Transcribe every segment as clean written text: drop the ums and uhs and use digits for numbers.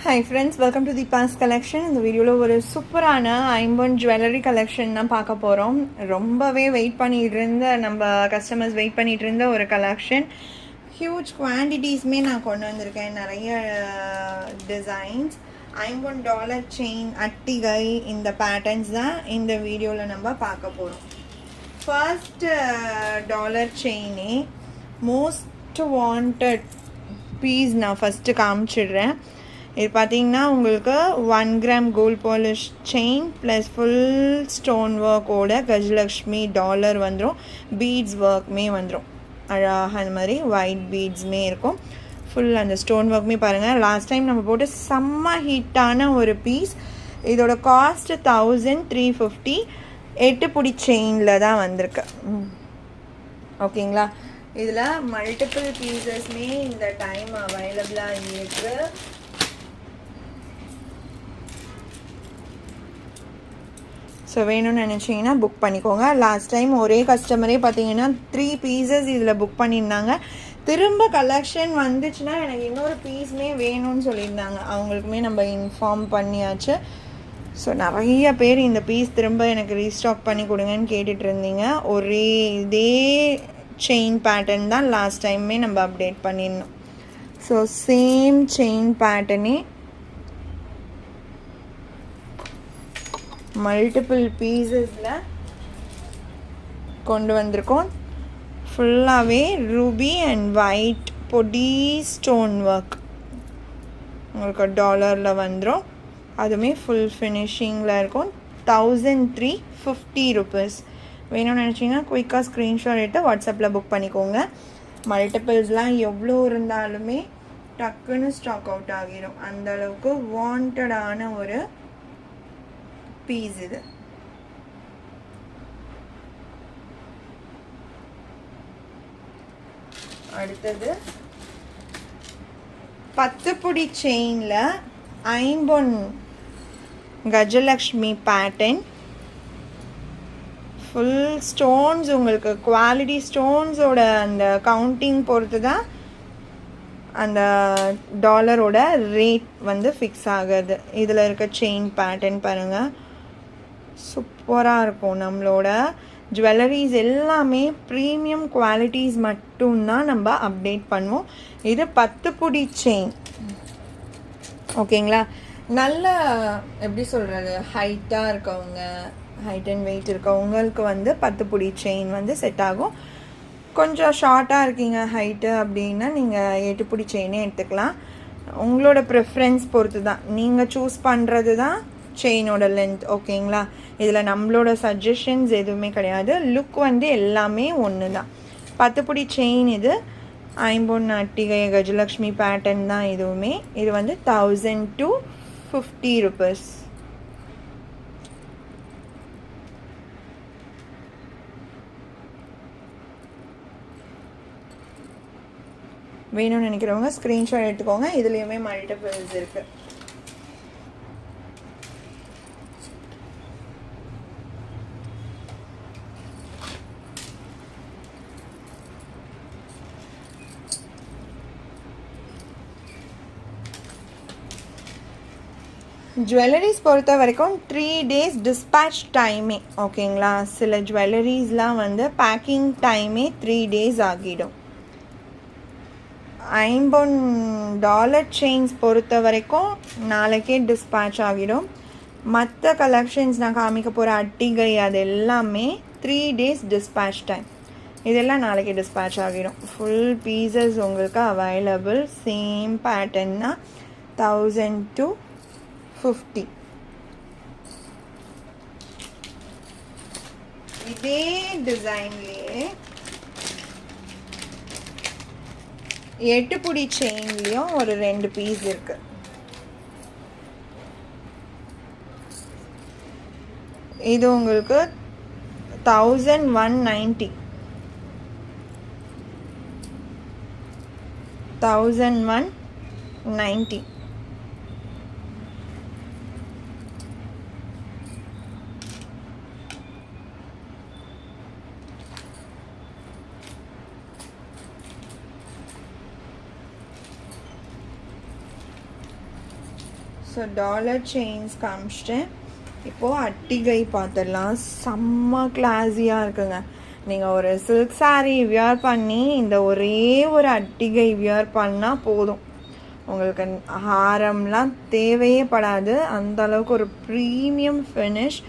Hi friends, welcome to the Past collection. இந்த வீடியோவில் ஒரு சூப்பரான ஐம்பொன் ஜுவல்லரி கலெக்ஷன் தான் பார்க்க போகிறோம். ரொம்பவே வெயிட் பண்ணிட்டு இருந்த நம்ம கஸ்டமர்ஸ் வெயிட் பண்ணிட்டு இருந்த ஒரு கலெக்ஷன். ஹியூஜ் குவான்டிட்டிஸ்மே நான் கொண்டு வந்திருக்கேன். நிறைய டிசைன்ஸ், ஐம்பொன் டாலர் செயின், அட்டிகை, இந்த பேட்டர்ன்ஸ் தான் இந்த வீடியோவில் நம்ம பார்க்க போகிறோம். ஃபர்ஸ்ட் டாலர் செயினே மோஸ்ட் வாண்டட் பீஸ் நான் ஃபஸ்ட்டு காமிச்சிடுறேன். இது பார்த்தீங்கன்னா உங்களுக்கு 1 gram gold polish chain plus full stone ஒர்க்கோட கஜலக்ஷ்மி டாலர் வந்துடும். பீட்ஸ் ஒர்க்குமே வந்துடும். அழகாக அந்த மாதிரி ஒயிட் பீட்ஸுமே இருக்கும். ஃபுல் அந்த ஸ்டோன் ஒர்க்குமே பாருங்கள். லாஸ்ட் டைம் நம்ம போட்டு செம்ம ஹீட்டான ஒரு பீஸ். இதோட காஸ்ட் 1350. 8 புடி செயினில் தான் வந்திருக்கு. ஓகேங்களா? இதில் மல்டிபிள் பீசஸ்மே இந்த டைம் அவைலபிளாக இருக்குது. ஸோ வேணும்னு நினச்சிங்கன்னா புக் பண்ணிக்கோங்க. லாஸ்ட் டைம் ஒரே கஸ்டமரே பார்த்தீங்கன்னா 3 பீசஸ் இதில் புக் பண்ணியிருந்தாங்க. திரும்ப கலெக்ஷன் வந்துச்சுன்னா எனக்கு இன்னொரு பீஸுமே வேணும்னு சொல்லியிருந்தாங்க. அவங்களுக்குமே நம்ம இன்ஃபார்ம் பண்ணியாச்சு. ஸோ நிறைய பேர் இந்த பீஸ் திரும்ப எனக்கு ரீஸ்டாக் பண்ணி கொடுங்கன்னு கேட்டுட்டு இருந்தீங்க. ஒரே இதே செயின் பேட்டர்ன் தான் லாஸ்ட் டைமே நம்ம அப்டேட் பண்ணியிருந்தோம். ஸோ சேம் செயின் பேட்டர்னே மல்டிபிள் பீசஸில் கொண்டு வந்திருக்கோம். ஃபுல்லாகவே ரூபி அண்ட் ஒயிட் பொடி ஸ்டோன் ஒர்க் உங்களுக்கு டாலரில் வந்துடும். அதுவுமே ஃபுல் ஃபினிஷிங்கில் இருக்கும். 1350 ருபீஸ். வேணும்னு நினச்சிங்கன்னா குயிக்காக ஸ்க்ரீன்ஷாட் எடுத்து வாட்ஸ்அப்பில் புக் பண்ணிக்கோங்க. மல்டிபிள்ஸ்லாம் எவ்வளோ இருந்தாலுமே டக்குன்னு ஸ்டாக் அவுட் ஆகிடும். அந்தளவுக்கு வாண்டடான ஒரு பீஸ் இது. அடுத்தது 10 புடி செயின்ல ஐம்பொன் கஜலக்ஷ்மி பேட்டர்ன். ஃபுல் ஸ்டோன்ஸ், உங்களுக்கு குவாலிட்டி ஸ்டோன்ஸோட அந்த கவுண்டிங் பொறுத்து தான் அந்த டாலரோட ரேட் வந்து ஃபிக்ஸ் ஆகுது. இதில் இருக்க செயின் பேட்டர்ன் பாருங்கள், சூப்பராக இருக்கும். நம்மளோட ஜுவல்லரிஸ் எல்லாமே ப்ரீமியம் குவாலிட்டிஸ் மட்டும்தான் நம்ம அப்டேட் பண்ணுவோம். இது 10 புடி செயின். ஓகேங்களா? நல்ல எப்படி சொல்கிறது, ஹைட்டாக இருக்கவங்க, ஹைட் அண்ட் வெயிட் இருக்கவங்களுக்கு வந்து 10 புடி செயின் வந்து செட் ஆகும். கொஞ்சம் ஷார்ட்டாக இருக்கீங்க ஹைட்டு அப்படின்னா நீங்கள் 8 புடி செயினே எடுத்துக்கலாம். உங்களோட ப்ரிஃபரன்ஸ் பொறுத்து தான் நீங்கள் சூஸ் பண்ணுறது தான் செயினோட லென்த். ஓகேங்களா? இதில் நம்மளோட சஜஷன்ஸ் எதுவுமே கிடையாது. லுக் வந்து எல்லாமே ஒன்று தான். 10 புடி செயின் இது. ஐம்பொன் அட்டிகை கஜலக்ஷ்மி பேட்டர்ன் தான் இதுவுமே. இது வந்து 1250 ருபீஸ். வேணும்னு நினைக்கிறவங்க ஸ்க்ரீன்ஷாட் எடுத்துக்கோங்க. இதுலேயுமே மல்டிபிள்ஸ் இருக்குது. ஜுவல்லரிஸ் பொறுத்த வரைக்கும் 3 days டிஸ்பேட்ச் டைமே. ஓகேங்களா? சில ஜுவல்லரிஸ்லாம் வந்து பேக்கிங் டைமே 3 days ஆகிடும். ஐம்பொன் டாலர் செயின்ஸ் பொறுத்த வரைக்கும் நாளைக்கே டிஸ்பேட்ச் ஆகிடும். மற்ற கலெக்ஷன்ஸ் நான் காமிக்க போகிற அட்டிகை அது எல்லாமே 3 days டிஸ்பேட்ச் டைம். இதெல்லாம் நாளைக்கு டிஸ்பேட்ச் ஆகிடும். ஃபுல் பீசஸ் உங்களுக்கு அவைலபிள். சேம் பேட்டர்ன் தான். 1250. இதே டிசைன்லேயே 8 புடி செயின்லேயும் ஒரு 2 பீஸ் இருக்கு. இது உங்களுக்கு 1190. 1190. ஸோ டாலர் செயின்ஸ் காமிச்சிட்டேன். இப்போது அட்டிகை பார்த்துடலாம். செம்ம கிளாஸியாக இருக்குங்க. நீங்கள் ஒரு சில்க் saree வியர் பண்ணி இந்த ஒரே ஒரு அட்டிகை வியர் பண்ணால் போதும், உங்களுக்கு ஹாரம்லாம் தேவையே படாது. அந்த அளவுக்கு ஒரு ப்ரீமியம் ஃபினிஷ்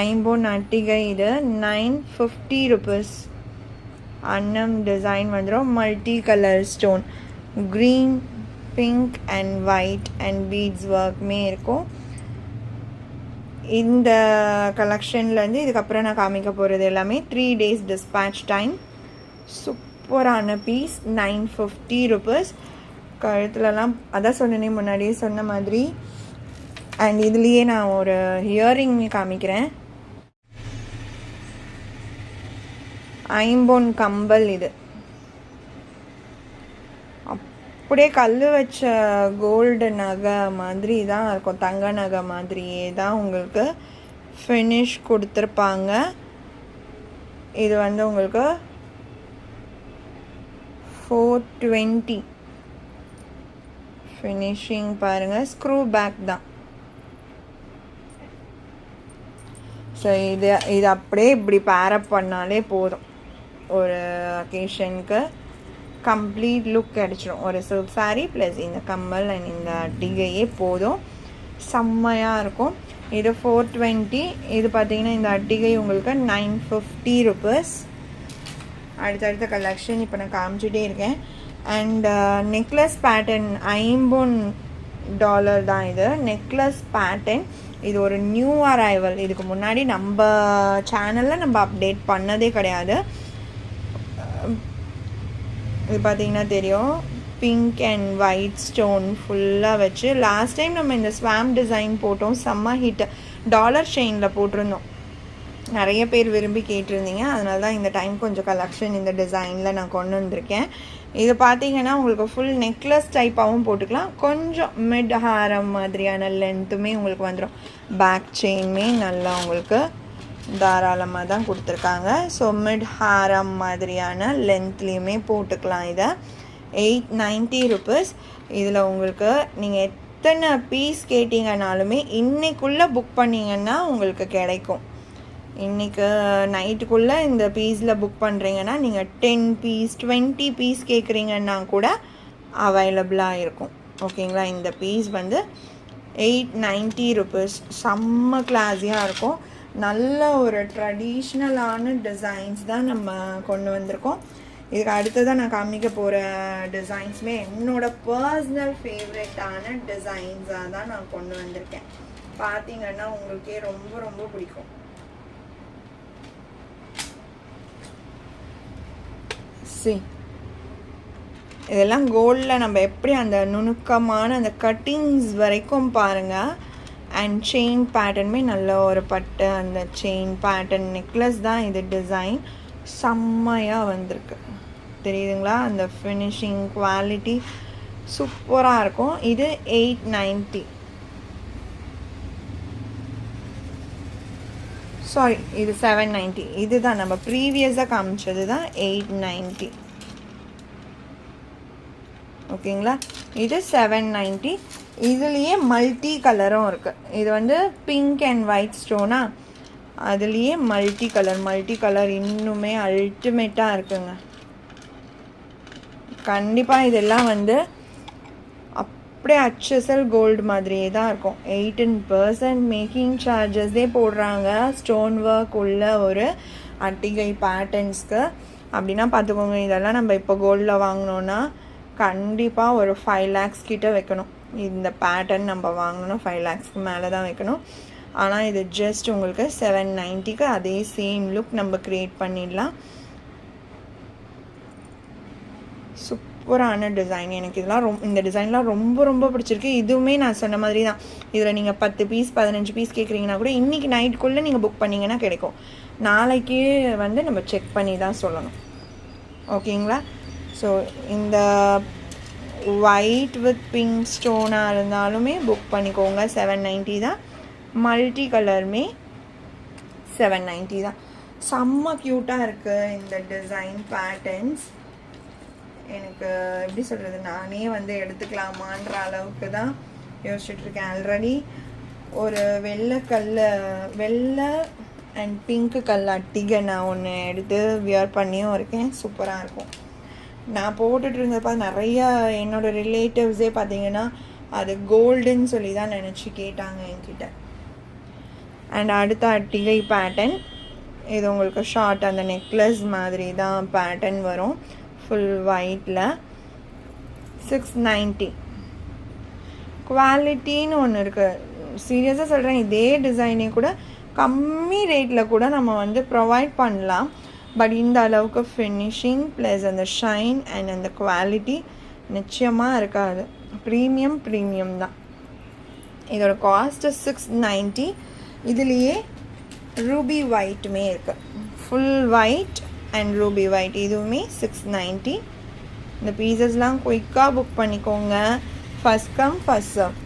ஐம்பொன் அட்டிகை. இது 950 rupees. அன்னம் டிசைன் வந்துடும். Multi colour stone, green, pink and white and beads ஒர்க்குமே இருக்கும். இந்த கலெக்ஷன்லேருந்து இதுக்கப்புறம் நான் காமிக்க போகிறது எல்லாமே 3 days dispatch டைம். சூப்பரான பீஸ், 950 rupees. கழுத்துலலாம் அதான் சொன்னேனே முன்னாடியே சொன்ன மாதிரி. அண்ட் இதுலேயே நான் ஒரு இயரிங் காமிக்கிறேன். ஐம்பொன் கம்பல். இது அப்படியே கல் வச்ச கோல்டு நகை மாதிரி தான் இருக்கும், தங்க நகை மாதிரியே தான் உங்களுக்கு ஃபினிஷ் கொடுத்துருப்பாங்க. இது வந்து உங்களுக்கு 420 ஃபினிஷிங் பாருங்கள். ஸ்க்ரூ பேக் தான். ஸோ இது அப்படியே இப்படி பேரப் பண்ணாலே போதும், ஒரு அக்கேஷனுக்கு கம்ப்ளீட் லுக் கிடச்சிடும். ஒரு சில்க் saree ப்ளஸ் இந்த கம்மல் அண்ட் இந்த அட்டிகையே போதும், செம்மையாக இருக்கும். இது 420. இது பார்த்திங்கன்னா இந்த அட்டிகை உங்களுக்கு 950 rupees. அடுத்தடுத்த கலெக்ஷன் இப்போ நான் காமிச்சிட்டே இருக்கேன். அண்ட் நெக்லஸ் பேட்டர்ன் ஐம்பொன் டாலர் தான் இது. நெக்லஸ் பேட்டர்ன் இது ஒரு நியூ அரைவல். இதுக்கு முன்னாடி நம்ம சேனலில் நம்ம அப்டேட் பண்ணதே கிடையாது. இது பார்த்திங்கன்னா தெரியும், பிங்க் அண்ட் ஒயிட் ஸ்டோன் ஃபுல்லாக வச்சு. லாஸ்ட் டைம் நம்ம இந்த ஸ்வாம் டிசைன் போட்டோம், செம்ம ஹிட். டாலர் செயினில் போட்டிருந்தோம், நிறைய பேர் விரும்பி கேட்டிருந்தீங்க. அதனால தான் இந்த டைம் கொஞ்சம் கலெக்ஷன் இந்த டிசைனில் நான் கொண்டு வந்திருக்கேன். இது பார்த்தீங்கன்னா உங்களுக்கு ஃபுல் நெக்லஸ் டைப்பாகவும் போட்டுக்கலாம், கொஞ்சம் மிட் ஹாரம் மாதிரியான லென்த்துமே உங்களுக்கு வந்துடும். பேக் செயின்மே நல்லா உங்களுக்கு தாராளமாக தான் கொடுத்துருக்காங்க. ஸோ மிட் ஹாரம் மாதிரியான லென்த்லேயுமே போட்டுக்கலாம். இதை 890 rupees. இதில் உங்களுக்கு நீங்கள் எத்தனை பீஸ் கேட்டிங்கனாலுமே இன்றைக்குள்ளே புக் பண்ணிங்கன்னா உங்களுக்கு கிடைக்கும். இன்றைக்கு நைட்டுக்குள்ளே இந்த பீஸில் புக் பண்ணுறீங்கன்னா நீங்கள் 10 பீஸ் 20 பீஸ் கேட்குறீங்கன்னா கூட அவைலபிளாக இருக்கும். ஓகேங்களா, இந்த பீஸ் வந்து 890 rupees. செம்ம கிளாஸியாக இருக்கும். நல்ல ஒரு ட்ரெடிஷ்னலான டிசைன்ஸ் தான் நம்ம கொண்டு வந்திருக்கோம். இதுக்கு அடுத்ததான் நான் காமிக்க போகிற டிசைன்ஸுமே என்னோடய பர்சனல் ஃபேவரட்டான டிசைன்ஸாக தான் நான் கொண்டு வந்திருக்கேன். பார்த்தீங்கன்னா உங்களுக்கே ரொம்ப ரொம்ப பிடிக்கும். இதெல்லாம் கோல்டில் நம்ம எப்படி அந்த நுணுக்கமான அந்த கட்டிங்ஸ் வரைக்கும் பாருங்கள். அண்ட் செயின் பேட்டர்னுமே நல்ல ஒரு பட்டு அந்த செயின் பேட்டர்ன் நெக்லஸ் தான் இது. டிசைன் செம்மையாக வந்திருக்கு, தெரியுதுங்களா? அந்த ஃபினிஷிங் குவாலிட்டி சூப்பராக இருக்கும். இது 890. சாரி, இது 790. இதுதான் நம்ம ப்ரீவியஸாக காமிச்சது தான் 890. ஓகேங்களா, இது 790. இதுலேயே மல்டி கலரும் இருக்குது. இது வந்து பிங்க் அண்ட் ஒயிட் ஸ்டோனா, அதுலேயே மல்டி கலர் இன்னுமே அல்டிமேட்டாக இருக்குங்க. கண்டிப்பாக இதெல்லாம் வந்து அப்படியே HSL கோல்டு மாதிரியே தான் இருக்கும். 18% மேக்கிங் சார்ஜஸே போடுறாங்க ஸ்டோன் ஒர்க் உள்ள ஒரு அட்டிகை பேட்டர்ன்ஸ்க்கு. அப்படின்னா பார்த்துக்கோங்க, இதெல்லாம் நம்ம இப்போ கோல்டில் வாங்கினோன்னா கண்டிப்பாக ஒரு 5 lakhs கிட்ட வைக்கணும். இந்த பேட்டர்ன் நம்ம வாங்கணும்னா 5 lakhsக்கு மேலே தான் வைக்கணும். ஆனால் இது ஜஸ்ட் உங்களுக்கு 790க்கு அதே சேம் லுக் நம்ம க்ரியேட் பண்ணிடலாம். சூப்பரான டிசைன். எனக்கு இதெல்லாம் இந்த டிசைன்லாம் ரொம்ப ரொம்ப பிடிச்சிருக்கு. இதுவுமே நான் சொன்ன மாதிரி தான். இதில் நீங்கள் 10 பீஸ் 15 பீஸ் கேட்குறீங்கன்னா கூட இன்றைக்கி நைட்டுக்குள்ளே நீங்கள் புக் பண்ணிங்கன்னா கிடைக்கும். நாளைக்கு வந்து நம்ம செக் பண்ணி தான் சொல்லணும். ஓகேங்களா, ஸோ இந்த ஒயிட் வித் பிங்க் ஸ்டோனாக இருந்தாலுமே புக் பண்ணிக்கோங்க. 790 தான். மல்டி கலருமே 790 தான். செம்ம க்யூட்டாக இருக்குது இந்த டிசைன் பேட்டர்ன்ஸ். எனக்கு எப்படி சொல்கிறது, நானே வந்து எடுத்துக்கலாமான்ற அளவுக்கு தான் யோசிச்சுட்ருக்கேன். ஆல்ரெடி ஒரு வெள்ளை அண்ட் பிங்க்கு கல் அட்டிகை நான் ஒன்று எடுத்து வியர் பண்ணியும் இருக்கேன். சூப்பராக இருக்கும். நான் போட்டுட்டு இருந்தப்போ நிறையா என்னோடய ரிலேட்டிவ்ஸே பார்த்தீங்கன்னா அது கோல்டுன்னு சொல்லி தான் நினச்சி கேட்டாங்க என்கிட்ட. அண்ட் அடுத்த அட்டிகை பேட்டர்ன் இது உங்களுக்கு ஷார்ட் அந்த நெக்லஸ் மாதிரி தான் பேட்டர்ன் வரும். ஃபுல் ஒயிட்டில் 690. குவாலிட்டின்னு ஒன்று இருக்குது. சீரியஸாக சொல்கிறேன், இதே டிசைனே கூட கம்மி ரேட்டில் கூட நம்ம வந்து ப்ரொவைட் பண்ணலாம். பட் இந்த அளவுக்கு ஃபினிஷிங் ப்ளஸ் அந்த ஷைன் அண்ட் அந்த குவாலிட்டி நிச்சயமாக இருக்காது. ப்ரீமியம் தான். இதோட காஸ்ட்டு 690. இதுலேயே ரூபி ஒயிட்டுமே இருக்குது. Full white and ruby white இதுவுமே 690. இந்த பீசஸ்லாம் குயிக்காக புக் பண்ணிக்கோங்க. First come first serve.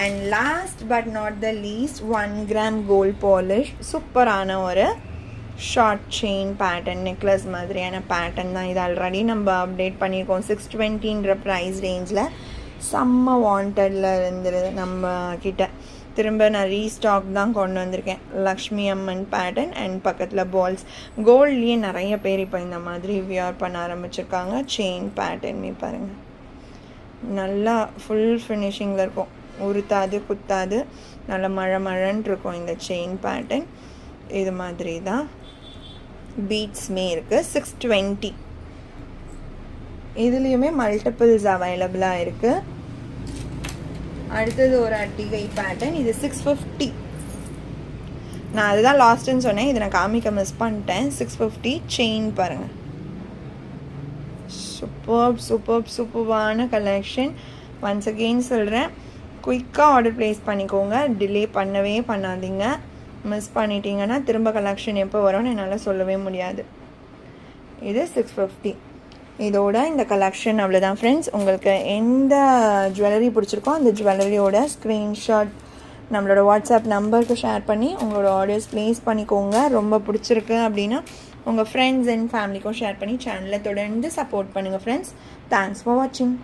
And last but not the least 1 gram gold polish. சூப்பரான ஒரு ஷார்ட் செயின் பேட்டர்ன், நெக்லஸ் மாதிரியான பேட்டர்ன் தான். இது ஆல்ரெடி நம்ம அப்டேட் பண்ணியிருக்கோம். 620ன்ற ப்ரைஸ் ரேஞ்சில் செம்ம வாண்டடில் இருந்துரு நம்ம கிட்ட. திரும்ப நான் ரீஸ்டாக் தான் கொண்டு வந்திருக்கேன். லக்ஷ்மி அம்மன் பேட்டர்ன் அண்ட் பக்கத்தில் பால்ஸ். கோல்ட்லேயே நிறைய பேர் இப்போ இந்த மாதிரி வியர் பண்ண ஆரம்பிச்சிருக்காங்க. செயின் பேட்டர்னே பாருங்கள், நல்லா ஃபுல் ஃபினிஷிங்கில் இருக்கும். உருத்தாது குத்தாது, நல்லா மழன்னு இருக்கும் இந்த செயின் பேட்டர்ன். இது மாதிரி தான் பீட்ஸ்மே இருக்குது. 620. இதுலேயுமே மல்டிபிள்ஸ் அவைலபிளாக இருக்குது. அடுத்தது ஒரு அட்டிகை பேட்டர்ன். இது 650. நான் அதுதான் லாஸ்ட்டுன்னு சொன்னேன், இது நான் காமிக்க மிஸ் பண்ணிட்டேன். 650 செயின் பாருங்கள். சூப்பர்வான கலெக்ஷன். ஒன்ஸ் அகெயின் சொல்கிறேன், குயிக்காக ஆர்டர் ப்ளேஸ் பண்ணிக்கோங்க. டிலே பண்ணவே பண்ணாதீங்க. மிஸ் பண்ணிட்டீங்கன்னா திரும்ப கலெக்ஷன் எப்போ வரும்னு என்னால் சொல்லவே முடியாது. இது 650. இதோட இந்த கலெக்ஷன் அவ்வளோதான் ஃப்ரெண்ட்ஸ். உங்களுக்கு எந்த ஜுவல்லரி பிடிச்சிருக்கோ அந்த ஜுவல்லரியோட ஸ்க்ரீன்ஷாட் நம்மளோட வாட்ஸ்அப் நம்பருக்கு ஷேர் பண்ணி உங்களோட ஆர்டர்ஸ் ப்ளேஸ் பண்ணிக்கோங்க. ரொம்ப பிடிச்சிருக்கு அப்படின்னா உங்கள் ஃப்ரெண்ட்ஸ் அண்ட் ஃபேமிலிக்கும் ஷேர் பண்ணி சேனலை தொடர்ந்து சப்போர்ட் பண்ணுங்கள் ஃப்ரெண்ட்ஸ். தேங்க்ஸ் ஃபார் வாட்சிங்.